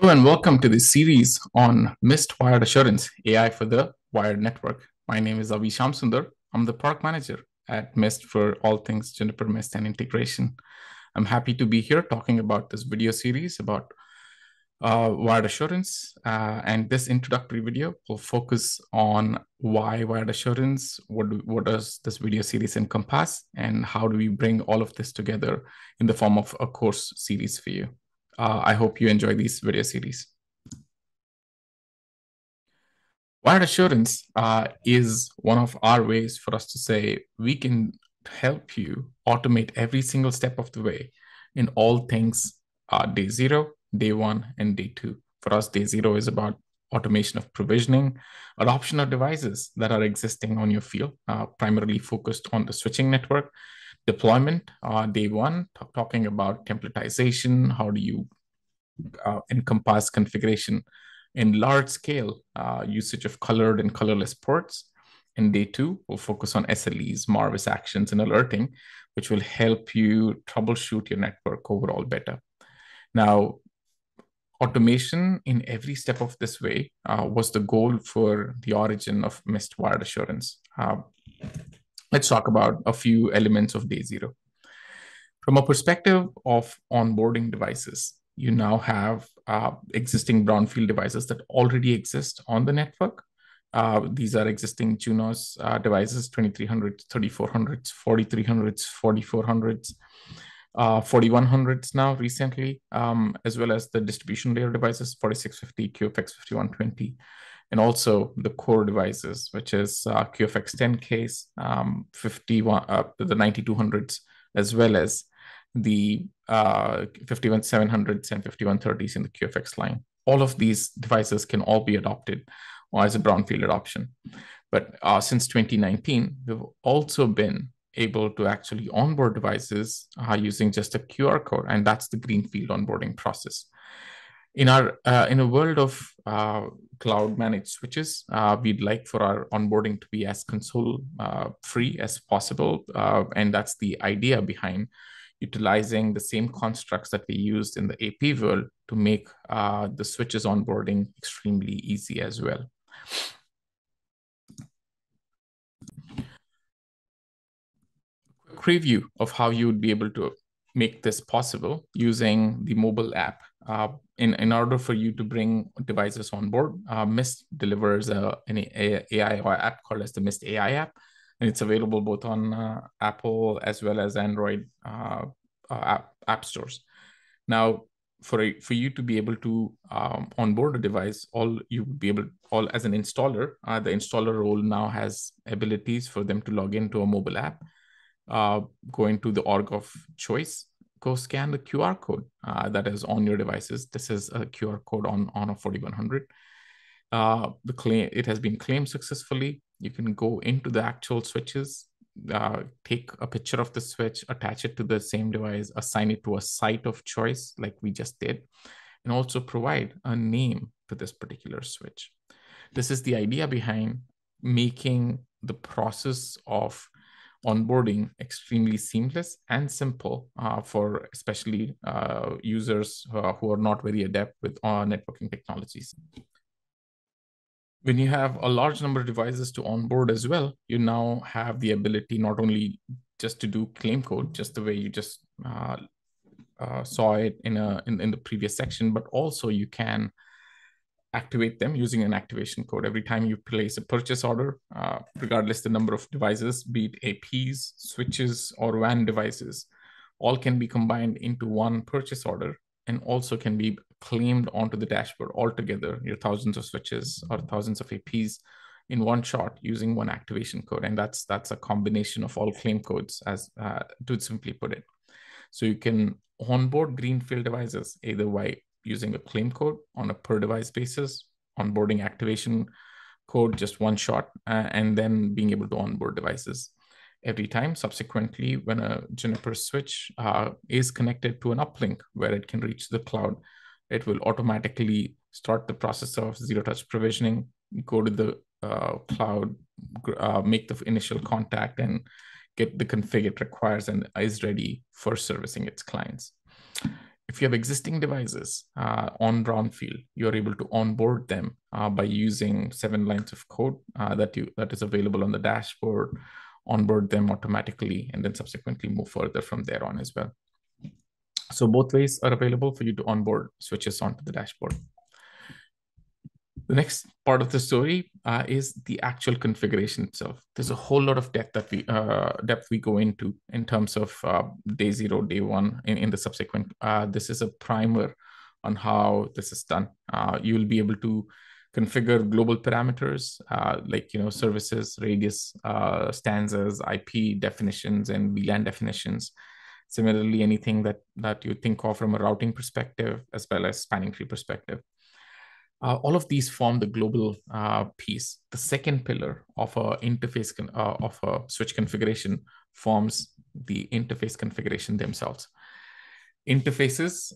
Hello and welcome to this series on Mist Wired Assurance, AI for the Wired Network. My name is Avi Shamsundar. I'm the product manager at Mist for all things Juniper Mist and integration. I'm happy to be here talking about this video series about wired assurance. And this introductory video will focus on why wired assurance, what does this video series encompass, and how do we bring all of this together in the form of a course series for you. I hope you enjoy these video series. Wired assurance is one of our ways for us to say we can help you automate every single step of the way in all things day zero, day one, and day two. For us, day zero is about automation of provisioning, adoption of devices that are existing on your field, primarily focused on the switching network, deployment, day one, talking about templatization, how do you encompass configuration in large scale usage of colored and colorless ports. In day two, we'll focus on SLEs, Marvis actions, and alerting, which will help you troubleshoot your network overall better. Now, automation in every step of this way was the goal for the origin of Mist Wired Assurance. Let's talk about a few elements of day zero. From a perspective of onboarding devices, you now have existing brownfield devices that already exist on the network. These are existing Junos devices, 2300s, 3400s, 4300s, 4400s, 4100s now recently, as well as the distribution layer devices, 4650, QFX 5120, and also the core devices, which is QFX 10 case, the 9200s, as well as the 51700s and 5130s in the QFX line. All of these devices can all be adopted as a brownfield adoption. But since 2019, we've also been able to actually onboard devices using just a QR code, and that's the greenfield onboarding process. In a world of cloud managed switches, we'd like for our onboarding to be as console free as possible, and that's the idea behind utilizing the same constructs that we used in the AP world to make the switches onboarding extremely easy as well. A quick preview of how you would be able to make this possible using the mobile app. In order for you to bring devices on board, Mist delivers an AI app called as the Mist AI app, and it's available both on Apple as well as Android app stores. Now, for you to be able to onboard a device, as an installer, the installer role now has abilities for them to log into a mobile app, go into the org of choice, go scan the QR code that is on your devices. This is a QR code on a 4100. It has been claimed successfully. You can go into the actual switches, take a picture of the switch, attach it to the same device, assign it to a site of choice like we just did, and also provide a name to this particular switch. This is the idea behind making the process of onboarding extremely seamless and simple for especially users who are not very adept with networking technologies. When you have a large number of devices to onboard as well, you now have the ability not only just to do claim code, just the way you just saw it in the previous section, but also you can activate them using an activation code. Every time you place a purchase order, regardless the number of devices, be it APs, switches, or WAN devices, all can be combined into one purchase order and also can be claimed onto the dashboard altogether, your thousands of switches or thousands of APs in one shot using one activation code. And that's a combination of all claim codes, as to simply put it. So you can onboard greenfield devices either by using a claim code on a per device basis, onboarding activation code, just one shot, and then being able to onboard devices every time. Subsequently, when a Juniper switch is connected to an uplink where it can reach the cloud, it will automatically start the process of zero-touch provisioning, go to the cloud, make the initial contact, and get the config it requires and is ready for servicing its clients. If you have existing devices on brownfield, you're able to onboard them by using 7 lines of code that is available on the dashboard, onboard them automatically, and then subsequently move further from there on as well. So both ways are available for you to onboard switches onto the dashboard. The next part of the story is the actual configuration itself. There's a whole lot of depth we go into in terms of day 0, day 1 in the subsequent. This is a primer on how this is done. You'll be able to configure global parameters like services, radius, stanzas, IP definitions, and VLAN definitions. Similarly, anything that you think of from a routing perspective as well as spanning tree perspective. All of these form the global piece. The second pillar of a interface of a switch configuration forms the interface configuration themselves. Interfaces,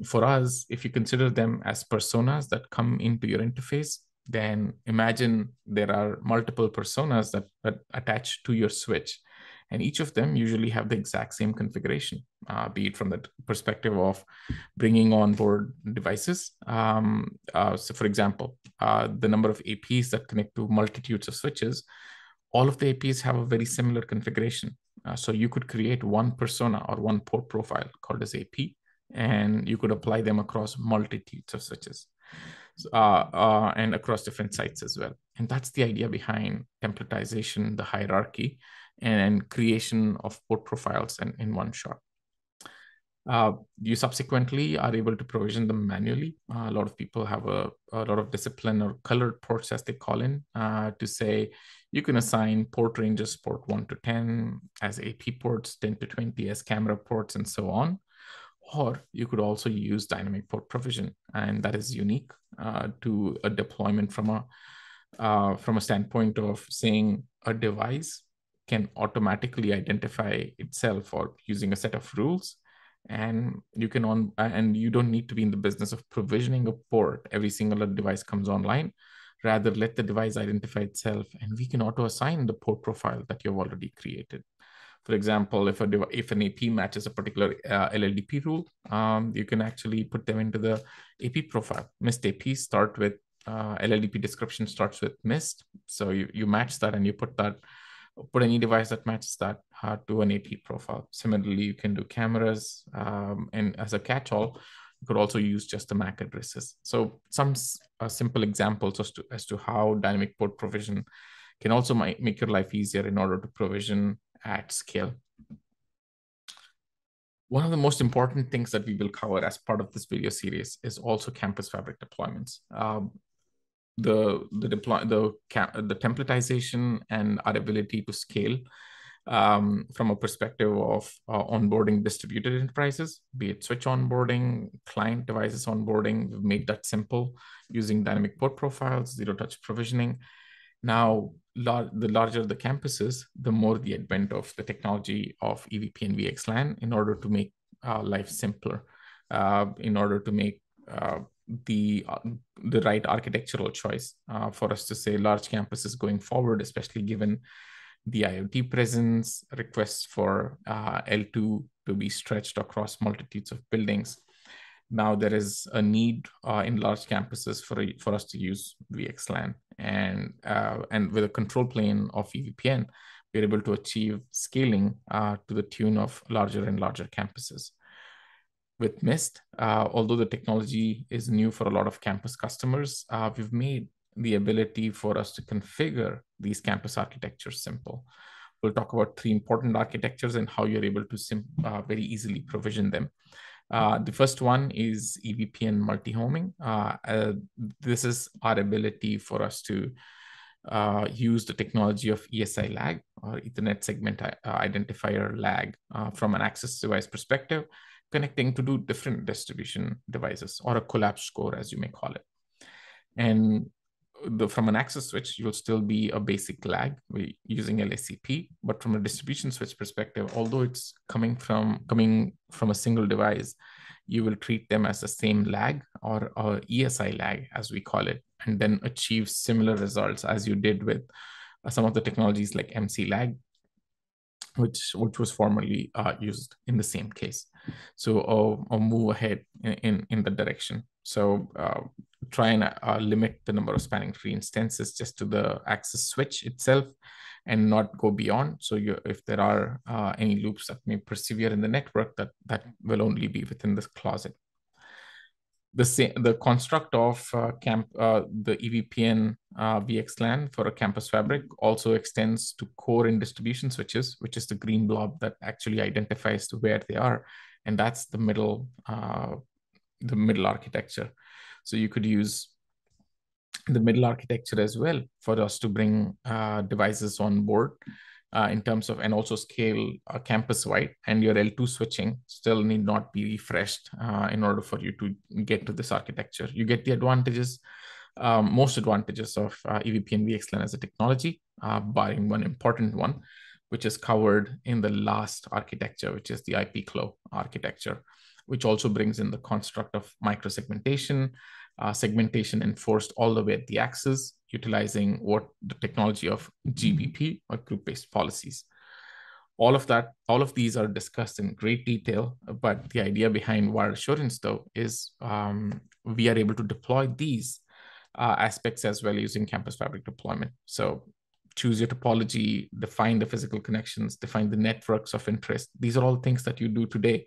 for us, if you consider them as personas that come into your interface, then imagine there are multiple personas that attach to your switch. And each of them usually have the exact same configuration, be it from the perspective of bringing on board devices. So for example, the number of APs that connect to multitudes of switches, all of the APs have a very similar configuration. So you could create one persona or one port profile called as AP, and you could apply them across multitudes of switches. And across different sites as well. And that's the idea behind templatization, the hierarchy, and creation of port profiles in one shot. You subsequently are able to provision them manually. A lot of people have a lot of discipline or colored ports, as they call in, to say you can assign port ranges, port 1 to 10 as AP ports, 10 to 20 as camera ports, and so on. Or you could also use dynamic port provision, and that is unique to a deployment from a standpoint of saying a device can automatically identify itself or using a set of rules, and you don't need to be in the business of provisioning a port every single device comes online. Rather, let the device identify itself, and we can auto assign the port profile that you've already created. For example, if an AP matches a particular LLDP rule, you can actually put them into the AP profile. MIST AP start with LLDP description starts with MIST. So you match that and you put any device that matches that to an AP profile. Similarly, you can do cameras, and as a catch-all, you could also use just the MAC addresses. So some simple examples as to how dynamic port provision can also make your life easier in order to provision at scale. One of the most important things that we will cover as part of this video series is also campus fabric deployments. The templatization and our ability to scale from a perspective of onboarding distributed enterprises, be it switch onboarding, client devices onboarding. We've made that simple using dynamic port profiles, zero-touch provisioning. Now, the larger the campuses, the more the advent of the technology of EVP and VXLAN in order to make life simpler, in order to make the right architectural choice for us to say large campuses going forward, especially given the IoT presence, requests for L2 to be stretched across multitudes of buildings. Now there is a need in large campuses for us to use VXLAN, and with a control plane of EVPN, we're able to achieve scaling to the tune of larger and larger campuses. With MIST, although the technology is new for a lot of campus customers, we've made the ability for us to configure these campus architectures simple. We'll talk about 3 important architectures and how you're able to very easily provision them. The first one is EVPN multi-homing. This is our ability for us to use the technology of ESI lag, or Ethernet segment identifier lag, from an access device perspective, connecting to 2 different distribution devices, or a collapse core, as you may call it. And from an access switch, you'll still be a basic lag using LACP, but from a distribution switch perspective, although it's coming from a single device, you will treat them as the same lag or ESI lag, as we call it, and then achieve similar results as you did with some of the technologies like MC lag. which was formerly used in the same case. So or move ahead in the direction. So try and limit the number of spanning tree instances just to the access switch itself and not go beyond. So if there are any loops that may persevere in the network, that will only be within this closet. The construct of the EVPN VXLAN for a campus fabric also extends to core and distribution switches, which is the green blob that actually identifies where they are, and that's the middle architecture. So you could use the middle architecture as well for us to bring devices on board in terms of, and also scale campus wide, and your L2 switching still need not be refreshed in order for you to get to this architecture. You get the advantages, most advantages of EVPN VXLAN as a technology, barring one important one, which is covered in the last architecture, which is the IPCLO architecture, which also brings in the construct of microsegmentation, segmentation enforced all the way at the axis, utilizing what the technology of GBP or group-based policies. All of these are discussed in great detail, but the idea behind wired assurance, though, is we are able to deploy these aspects as well using campus fabric deployment. So choose your topology, define the physical connections, define the networks of interest. These are all things that you do today.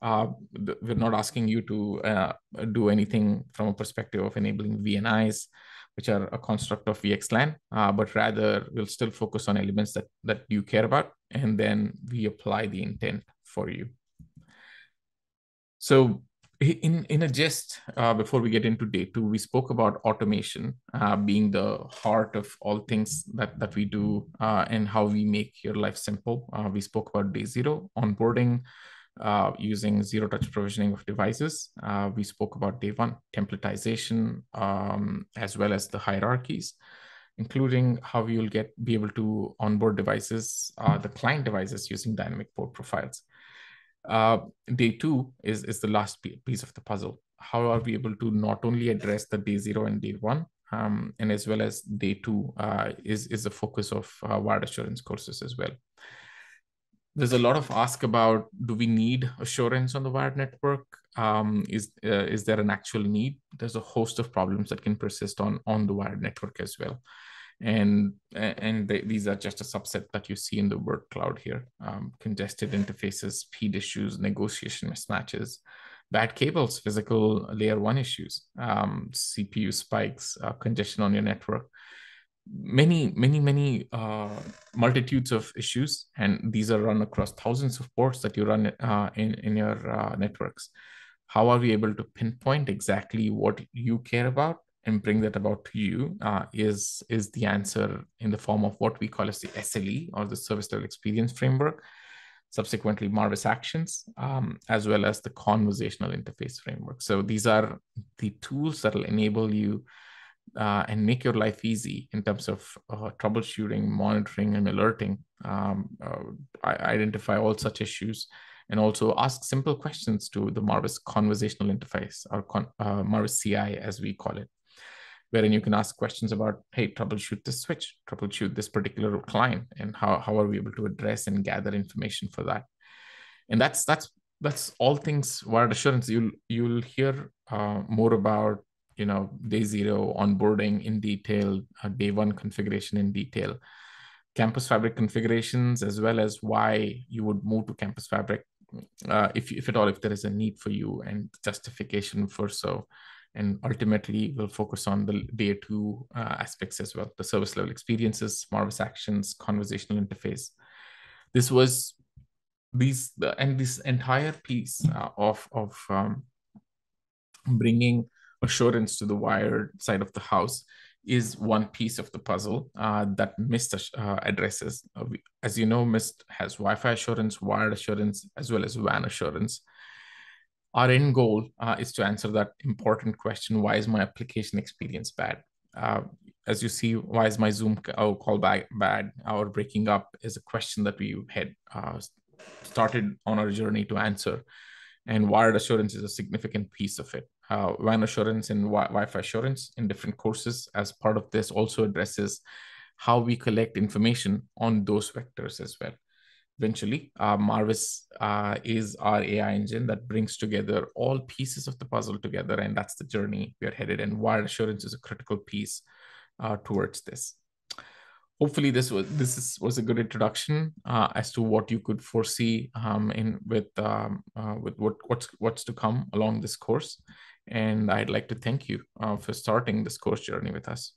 We're not asking you to do anything from a perspective of enabling VNIs, which are a construct of VXLAN, but rather we'll still focus on elements that you care about, and then we apply the intent for you. So in a gist, before we get into day two, we spoke about automation being the heart of all things that we do and how we make your life simple. We spoke about day zero, onboarding, using zero-touch provisioning of devices. We spoke about day one, templatization, as well as the hierarchies, including how you'll be able to onboard devices, the client devices using dynamic port profiles. Day two is the last piece of the puzzle. How are we able to not only address the day zero and day one, and as well as day two is the focus of wired assurance courses as well. There's a lot of ask about, do we need assurance on the wired network? Is there an actual need? There's a host of problems that can persist on the wired network as well. And these are just a subset that you see in the word cloud here. Congested interfaces, speed issues, negotiation mismatches, bad cables, physical layer one issues, CPU spikes, congestion on your network, many multitudes of issues, and these are run across thousands of ports that you run in your networks. How are we able to pinpoint exactly what you care about and bring that about to you is the answer in the form of what we call as the SLE, or the service level experience framework, subsequently Marvis actions, as well as the conversational interface framework. So these are the tools that will enable you and make your life easy in terms of troubleshooting, monitoring, and alerting. Identify all such issues, and also ask simple questions to the Marvis conversational interface, or Marvis CI as we call it, wherein you can ask questions about, hey, troubleshoot this switch, troubleshoot this particular client, and how are we able to address and gather information for that. And that's all things wired assurance. You'll hear more about, day zero onboarding in detail, day one configuration in detail, campus fabric configurations, as well as why you would move to campus fabric, if at all, if there is a need for you, and justification for so. And ultimately, we'll focus on the day two aspects as well: the service level experiences, Marvis actions, conversational interface. This entire piece of bringing assurance to the wired side of the house is one piece of the puzzle that Mist addresses. As you know, Mist has Wi-Fi assurance, wired assurance, as well as WAN assurance. Our end goal is to answer that important question: why is my application experience bad? As you see, why is my Zoom call bad or breaking up is a question that we had started on our journey to answer. And wired assurance is a significant piece of it. WAN assurance and Wi-Fi assurance in different courses as part of this also addresses how we collect information on those vectors as well. eventually. Marvis is our AI engine that brings together all pieces of the puzzle together, and that's the journey we are headed. And wire assurance is a critical piece towards this. Hopefully, this was a good introduction as to what you could foresee in with what's to come along this course. And I'd like to thank you for starting this course journey with us.